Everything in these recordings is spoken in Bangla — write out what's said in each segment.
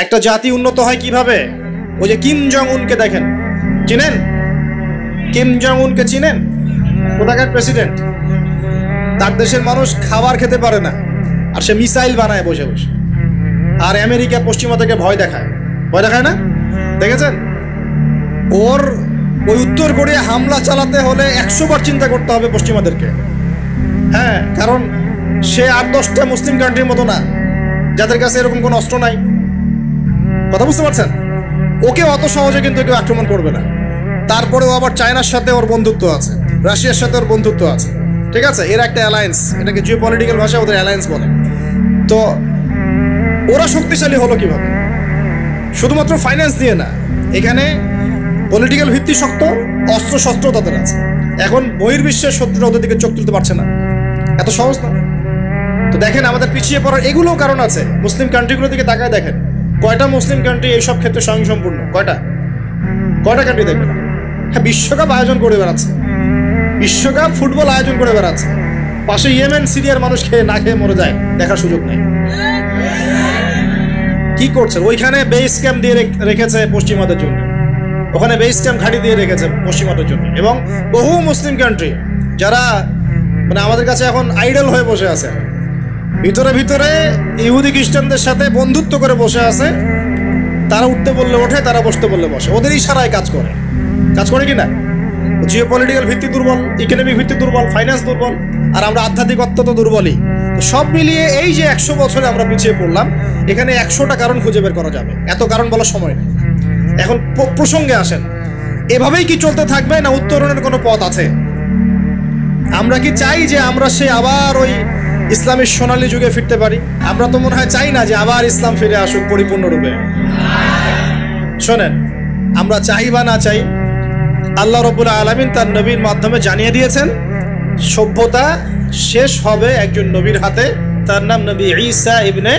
একটা জাতি উন্নত হয় কিভাবে? ওই যে কিম জং উনকে দেখেন, চিনেন? কিম জং উনকে চিনেন? কোথাকার প্রেসিডেন্ট। তার দেশের মানুষ খাবার খেতে পারে না, আর সে মিসাইল বানায় বসে বসে। আর আমেরিকা পশ্চিমা থেকে ভয় দেখায় না? দেখেছেন? ওর ওই উত্তর কোরিয়া হামলা চালাতে হলে 100 বার চিন্তা করতে হবে পশ্চিমাদেরকে। হ্যাঁ, কারণ সে 8-10টা মুসলিম কান্ট্রির মতো না যাদের কাছে এরকম কোনো অস্ত্র নাই। কথা বুঝতে পারছেন? ওকে অত সহজে কিন্তু কেউ আক্রমণ করবে না। তারপরেও আবার চায়নার সাথে ওর বন্ধুত্ব আছে, রাশিয়ার সাথে ওর বন্ধুত্ব আছে, ঠিক আছে? এর একটা অ্যালায়েন্স, এটাকে জিও পলিটিক্যাল ভাষায় ওদের অ্যালায়েন্স বলে। তো ওরা শক্তিশালী হলো কিভাবে? শুধুমাত্র ফাইন্যান্স দিয়ে না, এখানে পলিটিক্যাল ভিত্তি শক্ত, অস্ত্র শস্ত্র তাদের আছে। এখন বহির্বিশ্বের শত্রুরা ওদের দিকে চোখ তুলতে পারছে না, এত সহজ না। তো দেখেন, আমাদের পিছিয়ে পড়ার এগুলোও কারণ আছে। মুসলিম কান্ট্রিগুলোর দিকে তাকায় দেখেন, কয়টা মুসলিম কান্ট্রি এইসব ক্ষেত্রে স্বয়ংসম্পূর্ণ? কয়টা কান্ট্রি দেখবেন? হ্যাঁ, বিশ্বকাপ আয়োজন করে বেড়াচ্ছে, বিশ্বকাপ ফুটবল আয়োজন করে বেড়াচ্ছে। পাশে ইয়েমেন, সিরিয়ার মানুষ না খেয়ে মরে যায়, দেখার সুযোগ নেই। কি করছে? ওইখানে বেস ক্যাম্প দিয়ে রেখেছে পশ্চিমাদের জন্য, ওখানে বেস ক্যাম্প ঘাঁটি দিয়ে রেখেছে পশ্চিমাদের জন্য। এবং বহু মুসলিম কান্ট্রি যারা মানে আমাদের কাছে এখন আইডল হয়ে বসে আছে, ভিতরে ভিতরে ইহুদি খ্রিস্টানদের সাথে বন্ধুত্ব করে বসে আছে। তারা উঠতে বললে ওঠে, তারা বসতে বললে বসে, ওদের ইশারায় কাজ করে কি না? জিও পলিটিক্যাল ভিত্তি দুর্বল, ইকোনমিক ভিত্তি দুর্বল, ফাইন্যান্স দুর্বল, আর আমরা আধ্যাত্মিক অত্যন্ত দুর্বলই। সব মিলিয়ে এই যে 100 বছরে আমরা পিছিয়ে পড়লাম, এখানে 100টা কারণ খুঁজে বের করা যাবে, এত কারণ বলার সময় নেই। এখন প্রসঙ্গে আসেন, এভাবেই কি চলতে থাকবে না উত্তরণের কোনো পথ আছে? আমরা কি চাই যে আমরা সে আবার ওই ইসলামের সোনালী যুগে ফিরতে পারি? আমরা তো মনে হয় চাই না যে আবার ইসলাম ফিরে আসুক পরিপূর্ণরূপে। শোনেন, আমরা চাই বা না চাই, আল্লাহ রাব্বুল আলামিন তার নবীর মাধ্যমে জানিয়ে দিয়েছেন সভ্যতা শেষ হবে একজন নবীর হাতে, তার নাম নবী ঈসা ইবনে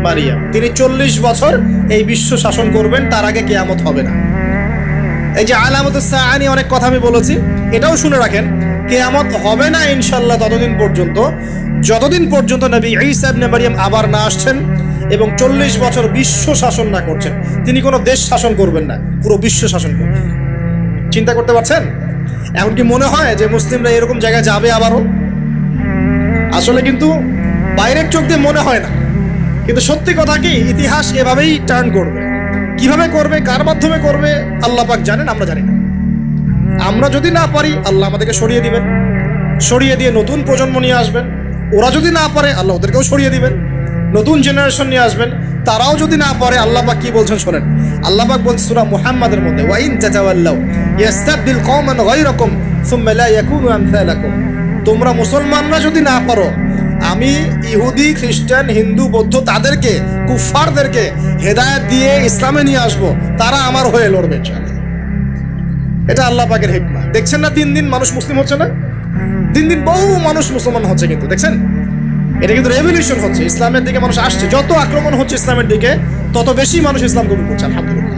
মারিয়াম। তিনি 40 বছর এই বিশ্ব শাসন করবেন, তার আগে কিয়ামত হবে না। এই যে আলামাতুস সাআ নিয়ে অনেক কথা আমি বলেছি, এটাও শুনে রাখেন, কিয়ামত হবে না ইনশাআল্লাহ ততদিন পর্যন্ত যতদিন পর্যন্ত নবী ঈসা ইবনে মারিয়াম আবার না আসছেন এবং 40 বছর বিশ্ব শাসন না করছেন। তিনি কোনো দেশ শাসন করবেন না, পুরো বিশ্ব শাসন করবেন। চিন্তা করতে পারছেন? এখন কি মনে হয় যে মুসলিমরা এরকম জায়গায় যাবে আবারও? আসলে কিন্তু বাইরের চোখ দিয়ে মনে হয় না, কিন্তু সত্যি কথা কি, ইতিহাস এভাবেই টার্ন করবে। কিভাবে করবে, কার মাধ্যমে করবে, আল্লাহ পাক জানেন, আমরা জানি না। আমরা যদি না পারি, আল্লাহ আমাদেরকে সরিয়ে দিবেন, সরিয়ে দিয়ে নতুন প্রজন্ম নিয়ে আসবেন। ওরা যদি না পারে, আল্লাহ ওদেরকেও সরিয়ে দিবেন, নতুন জেনারেশন নিয়ে আসবেন। তারাও যদি না পারে, আল্লাহ পাক কি বলছেন শোনেন। আল্লাহ পাক বলছেন সূরা মুহাম্মাদের মধ্যে, ওয়া ইন তাতাওয়াল্লাউ ইস্তাবদিল কওমান গায়রাকুম সুম্মা লা ইয়াকুনু আমসালাকুম। তোমরা মুসলমানরা যদি না পারো, আমি ইহুদি, খ্রিস্টান, হিন্দু, বৌদ্ধ তাদেরকে, কুফফারদেরকে হেদায়েত দিয়ে ইসলামে নিয়ে আসবো, তারা আমার হয়ে লড়বে ইনশাআল্লাহ। এটা আল্লাহ পাকের হিকমা। দেখছেন না দিন দিন মানুষ মুসলিম হচ্ছে না? দিন দিন বহু মানুষ মুসলমান হচ্ছে, কিন্তু দেখছেন এটা কিন্তু রেভলিউশন হচ্ছে, ইসলামের দিকে মানুষ আসছে। যত আক্রমণ হচ্ছে ইসলামের দিকে, তত বেশি মানুষ ইসলাম কবুল করছে, আলহামদুলিল্লাহ।